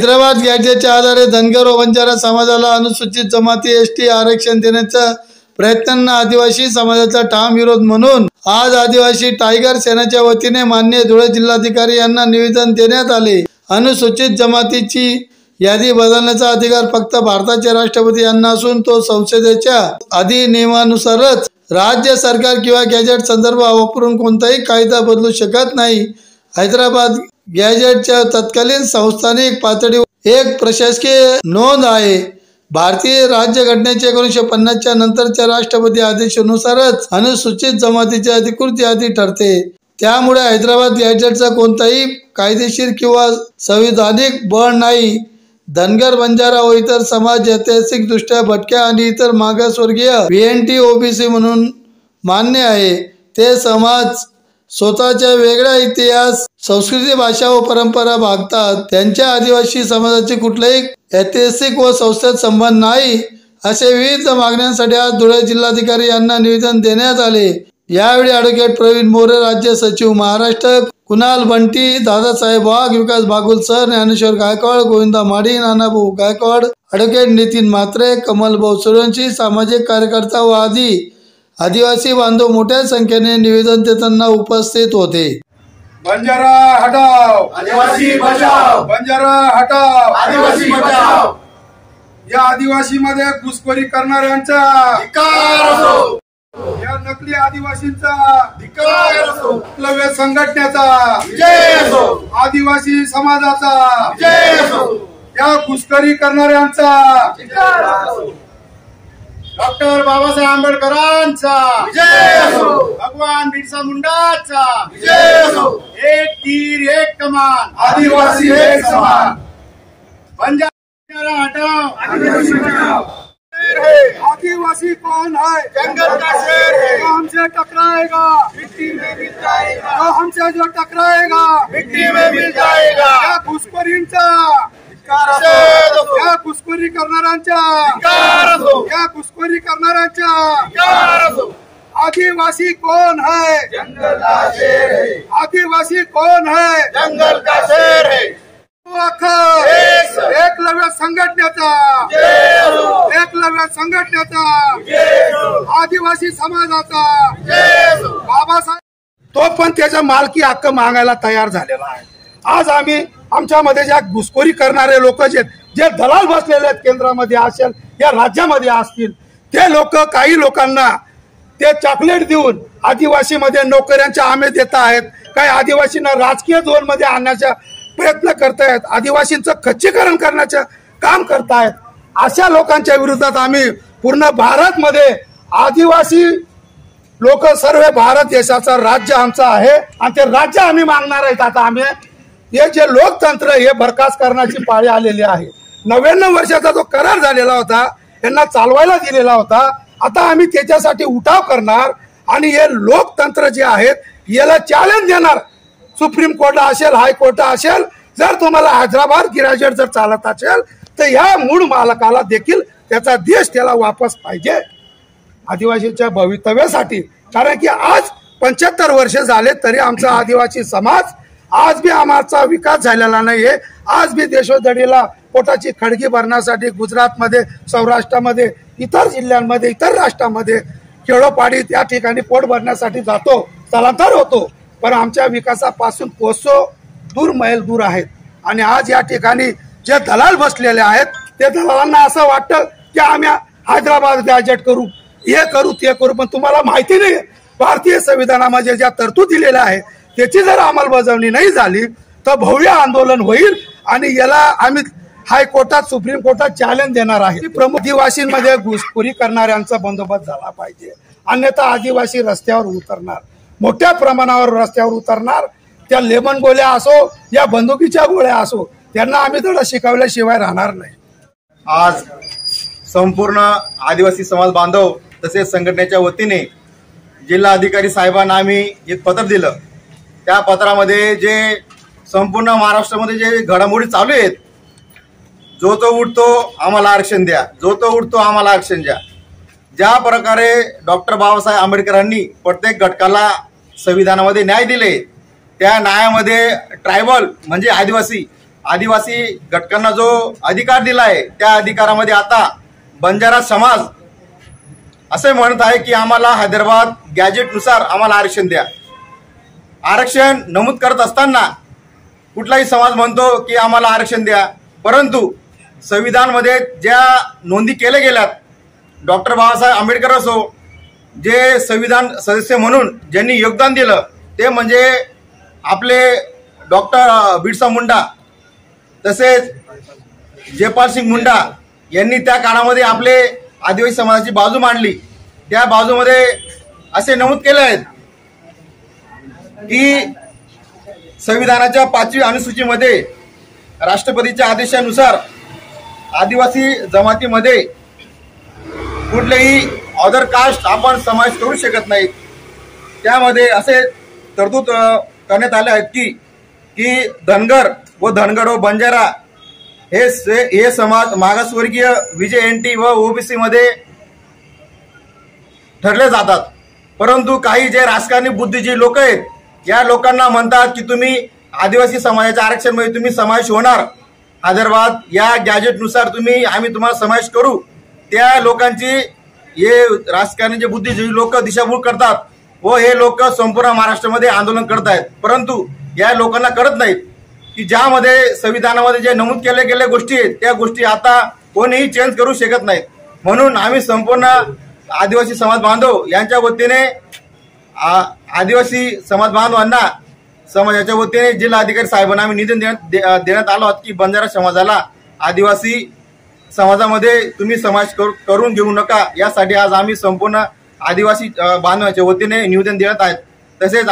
हैदराबाद गॅजेटच्या आधारे धनगर व बंजारा समाजाला अनुसूचित जमाती एसटी आरक्षण देण्याचा प्रयत्नांना आदिवासी समाजाचा ठाम विरोध म्हणून आज आदिवासी टायगर सेनेच्या वतीने माननीय धुळे जिल्हाधिकारी यांना निवेदन देण्यात आले। अनुसूचित जमातीची यादी बदलण्याचा अधिकार फक्त भारताचे राष्ट्रपती यांना असून तो संसदेच्या अधिनियमानुसारच राज्य सरकार किंवा गॅजेट संदर्भ वापरून कोणताही कायदा बदलू शकत नाही। हैदराबाद गॅजेटच्या तत्कालीन संस्थानिक पातळीवर एक प्रशासकीय नोंद आहे। भारतीय राज्यघटनेच्या 1950च्या नंतरच्या राष्ट्रपती आदेशानुसारच अनुसूचित जमातीची अधिकृत यादी ठरते। त्यामुळे हैदराबाद गॅजेटचा कोणताही कायदेशीर किंवा संविधानिक बळ नाही। धनगर बंजारा व इतर समाज ऐतिहासिक दृष्ट्या भटक्या आणि इतर मागासवर्गीय PNT OBC म्हणून मान्य आहे। ते समाज स्वतःच्या वेगळ्या इतिहास, संस्कृती, भाषा व परंपरा बाळगतात। त्यांच्या आदिवासी समाजाची कुठलाही ऐतिहासिक व संस्थेत संबंध नाही। असे विविध मागण्यांसाठी आज धुळे जिल्हाधिकारी यांना निवेदन देण्यात आले। यावेळी ॲडव्होकेट प्रवीण मोरे, राज्य सचिव महाराष्ट्र, कुणाल बंटी, दादासाहेब वाघ, विकास बागुल सर, ज्ञानेश्वर गायकवाड, गोविंदा माडी, नानाभाऊ गायकवाड, ॲडव्होकेट नितीन म्हात्रे, कमलभाऊ सूर्यवंशी, सामाजिक कार्यकर्ता व आदिवासी बांधव मोठ्या संख्येने निवेदन देताना उपस्थित होते। बंजारा हटाओ, आदिवासी बचाओ, बंजारा हटाओ, आदिवासी बचाओ। या आदिवासी मध्ये घुसखोरी करणाऱ्यांचा धिक्कार असो, या नकली आदिवासींचा धिक्कार असो, एकलव्य संघटनेचा विजय असो, आदिवासी समाजाचा विजय असो, या घुसखोरी करणाऱ्यांचा धिक्कार असो। डॉक्टर बाबासाहेब आंबेडकरांचा विजय असो, भगवान बिरसा मुंडाचा विजय असो। एक तीर एक कमान, आदिवासी एक समान। बंजारा हटाओ, आदिवासी बचाओ। आदिवासी कौन है? जंगल का शेर है। जो हमसे टकराएगा मिट्टी में मिल जाएगा, जो हमसे जो टकराएगा मिट्टी में मिल जाएगा। या घुसखोरींचा या घुसखोरी करणाऱ्यांच्या या घुसखोरी करणाऱ्यांच्या आदिवासी कौन है? जंगल का शेर है। आदिवासी कौन है? जंगल का शेर है। एकलव्य संघटनेचा एकलव्य संघटनेचा आदिवासी समाजाचा बाबासाहेब तो पण त्याचा मालकी हक्क मागायला तयार झालेला आहे। आज आम्ही आमच्यामध्ये ज्या घुसखोरी करणारे लोक जे दलाल बसलेले आहेत, केंद्रामध्ये असेल या राज्यामध्ये असतील, ते लोक काही लोकांना ते चॉकलेट देऊन आदिवासी मध्ये नोकऱ्यांच्या आमे देत आहेत। काही आदिवासींना राजकीय झोन मध्ये आणण्याचा प्रयत्न करतायत, आदिवासींचं खच्चीकरण करण्याचं काम करतायत। अशा लोकांच्या विरोधात आम्ही पूर्ण भारतमध्ये आदिवासी लोक सर्व भारत देशाचा राज्य आमचा आहे आणि ते राज्य आम्ही मागणार आहेत। आता आम्ही हे जे लोकतंत्र हे बरखास्त करण्याची पाळी आलेली आहे। 99 वर्षाचा जो करार झालेला होता यांना चालवायला दिलेला होता, आता आम्ही त्याच्यासाठी उठाव करणार आणि हे लोकतंत्र जे आहेत याला चॅलेंज देणार। सुप्रीम कोर्ट असेल, हायकोर्ट असेल, जर तुम्हाला हैदराबाद गॅजेट जर चालत असेल तर या मूळ मालकाला देखील त्याचा देश त्याला वापस पाहिजे आदिवासीच्या भवितव्यासाठी। कारण की आज 75 वर्ष झाले तरी आमचा आदिवासी समाज आज भी आमचा विकास झालेला नाहीये। आज भी देशोधडीला पोटाची खडगी भरण्यासाठी गुजरातमध्ये, सौराष्ट्रामध्ये, इतर जिल्ह्यांमध्ये, इतर राष्ट्रांमध्ये खेडोपाडीत या ठिकाणी पोट भरण्यासाठी जातो, स्थलांतर होतो, पण आमच्या विकासापासून कोसो दूर मैल दूर आहेत। आणि आज या ठिकाणी जे दलाल बसलेले आहेत ते दलालांना असं वाटतं की आम्ही हैदराबाद गॅजेट करू, हे करू, ते करू, पण तुम्हाला माहिती नाही भारतीय संविधानामध्ये ज्या तरतूद दिलेल्या आहे त्याची जर अंमलबजावणी नाही झाली तर भव्य आंदोलन होईल आणि याला आम्ही हायकोर्टात, सुप्रीम कोर्टात चॅलेंज देणार आहे। प्रमुख आदिवासींमध्ये घुसखोरी करणाऱ्यांचा बंदोबस्त झाला पाहिजे, अन्यथा आदिवासी रस्त्यावर उतरणार, मोठ्या प्रमाणावर रस्त्यावर उतरणार। त्या लेमन गोळ्या असो या बंदुकीच्या गोळ्या असो, त्यांना आम्ही धडा शिकवल्याशिवाय राहणार नाही। आज संपूर्ण आदिवासी समाज बांधव तसेच संघटनेच्या वतीने जिल्हा अधिकारी साहेबांना आम्ही एक पत्र दिलं। त्या पत्रामध्ये जे संपूर्ण महाराष्ट्रामध्ये जे घडामोडी चालू आहेत, जो तो उठतो आम्हाला आरक्षण द्या, जो तो उठतो आम्हाला आरक्षण द्या, ज्या प्रकारे डॉक्टर बाबासाहेब आंबेडकरांनी प्रत्येक घटकाला संविधानामध्ये न्याय दिले, त्या न्यायामध्ये ट्रायबल म्हणजे आदिवासी घटकांना जो अधिकार दिला आहे त्या अधिकारामध्ये आता बंजारा समाज असे म्हणत आहे की आम्हाला हैदराबाद गॅजेटनुसार आम्हाला आरक्षण द्या. आरक्षण नमूद करत असताना कुठलाही समाज म्हणतो की आम्हाला आरक्षण द्या, परंतु संविधानमध्ये ज्या नोंदी केल्या गेल्यात, डॉक्टर बाबासाहेब आंबेडकर असो, जे संविधान सदस्य म्हणून ज्यांनी योगदान दिलं ते म्हणजे आपले डॉक्टर बिरसा मुंडा, तसेच जयपाल सिंग मुंडा यांनी त्या काळामध्ये आपले आदिवासी समाजाची बाजू मांडली. त्या बाजूमध्ये असे नमूद केले आहेत की संविधानाच्या 5वी अनुसूचीमध्ये राष्ट्रपतीच्या आदेशानुसार आदिवासी जमातीमध्ये कुठलेही अदर कास्ट आपण समावेश करू शकत नाही. त्यामध्ये असे तरतूद करण्यात आले आहेत की धनगर व बंजारा हे समाज मागासवर्गीय VJNT व OBC मध्ये ठरले जातात. परंतु काही जे राजकारणी बुद्धिजीवी लोक आहेत या लोकांना म्हणतात की तुम्ही आदिवासी समाजाच्या आरक्षणमध्ये तुम्ही समावेश होणार, हैदराबाद या गॅजेटनुसार आम्ही तुम्हाला समावेश करू. त्या लोकांची हे राजकारणी जे बुद्धिजीवी लोक दिशाभूल करतात व हे लोक संपूर्ण महाराष्ट्रामध्ये आंदोलन करत आहेत. परंतु या लोकांना कळत नाहीत की ज्यामध्ये संविधानामध्ये जे नमूद केल्या गेल्या गोष्टी आहेत त्या गोष्टी आता कोणीही चेंज करू शकत नाहीत. म्हणून आम्ही संपूर्ण आदिवासी समाज बांधव यांच्या वतीने आदिवासी समाज बांधवांना समाजाच्या वतीने जिल्हाधिकारी साहेबांना आम्ही निवेदन देण्यात आलो आहोत की बंजारा समाजाला आदिवासी समाजामध्ये तुम्ही समावेश करून घेऊ नका. यासाठी आज आम्ही संपूर्ण आदिवासी बांधवांच्या वतीने निवेदन देण्यात आहेत. तसेच